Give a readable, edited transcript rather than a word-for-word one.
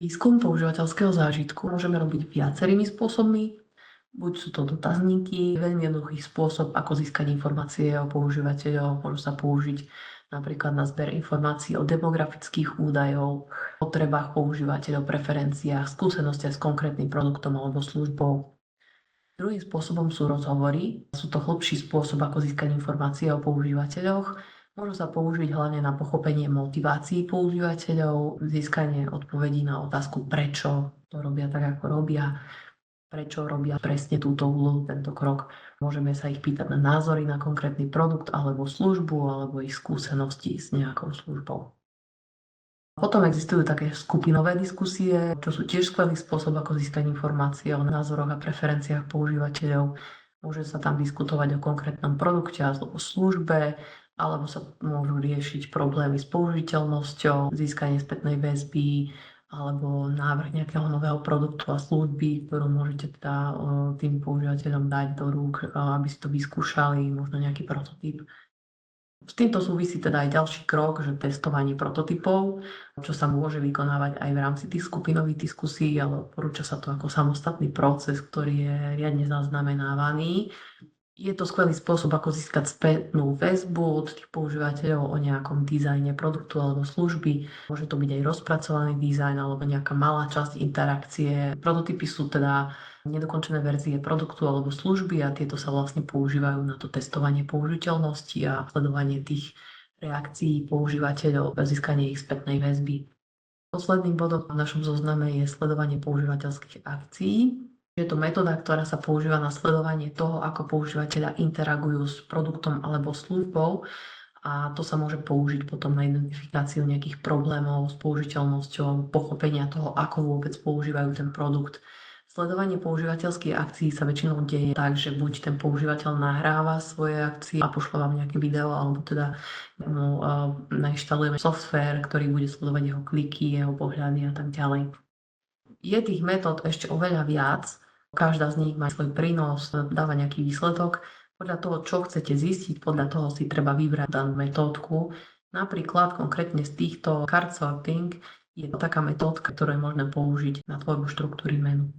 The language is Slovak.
Výskum používateľského zážitku môžeme robiť viacerými spôsobmi. Buď sú to dotazníky, veľmi jednoduchý spôsob, ako získať informácie o používateľoch. Môžu sa použiť napríklad na zber informácií o demografických údajoch, potrebách používateľov, preferenciách, skúsenostiach s konkrétnym produktom alebo službou. Druhým spôsobom sú rozhovory. Sú to hlbší spôsob, ako získať informácie o používateľoch. Môžu sa použiť hlavne na pochopenie motivácií používateľov, získanie odpovedí na otázku, prečo to robia tak, ako robia, prečo robia presne túto úlohu, tento krok. Môžeme sa ich pýtať na názory na konkrétny produkt alebo službu, alebo ich skúsenosti s nejakou službou. Potom existujú také skupinové diskusie, čo sú tiež skvelý spôsob, ako získať informácie o názoroch a preferenciách používateľov. Môže sa tam diskutovať o konkrétnom produkte alebo službe, alebo sa môžu riešiť problémy s použiteľnosťou, získanie spätnej väzby, alebo návrh nejakého nového produktu a služby, ktorú môžete teda tým používateľom dať do rúk, aby si to vyskúšali, možno nejaký prototyp. S týmto súvisí teda aj ďalší krok, že testovanie prototypov, čo sa môže vykonávať aj v rámci tých skupinových diskusí, ale odporúča sa to ako samostatný proces, ktorý je riadne zaznamenávaný. Je to skvelý spôsob, ako získať spätnú väzbu od tých používateľov o nejakom dizajne produktu alebo služby. Môže to byť aj rozpracovaný dizajn alebo nejaká malá časť interakcie. Prototypy sú teda nedokončené verzie produktu alebo služby a tieto sa vlastne používajú na to testovanie použiteľnosti a sledovanie tých reakcií používateľov a získanie ich spätnej väzby. Posledným bodom v našom zozname je sledovanie používateľských akcií. Je to metóda, ktorá sa používa na sledovanie toho, ako používateľia interagujú s produktom alebo službou, a to sa môže použiť potom na identifikáciu nejakých problémov s použiteľnosťou, pochopenia toho, ako vôbec používajú ten produkt. Sledovanie používateľských akcií sa väčšinou deje tak, že buď ten používateľ nahráva svoje akcie a pošle vám nejaké video, alebo teda mu nainštalujeme software, ktorý bude sledovať jeho kliky, jeho pohľady a tak ďalej. Je tých metód ešte oveľa viac. Každá z nich má svoj prínos, dáva nejaký výsledok. Podľa toho, čo chcete zistiť, podľa toho si treba vybrať danú metódku. Napríklad konkrétne z týchto card sorting je to taká metódka, ktorú je možné použiť na tvorbu štruktúry menu.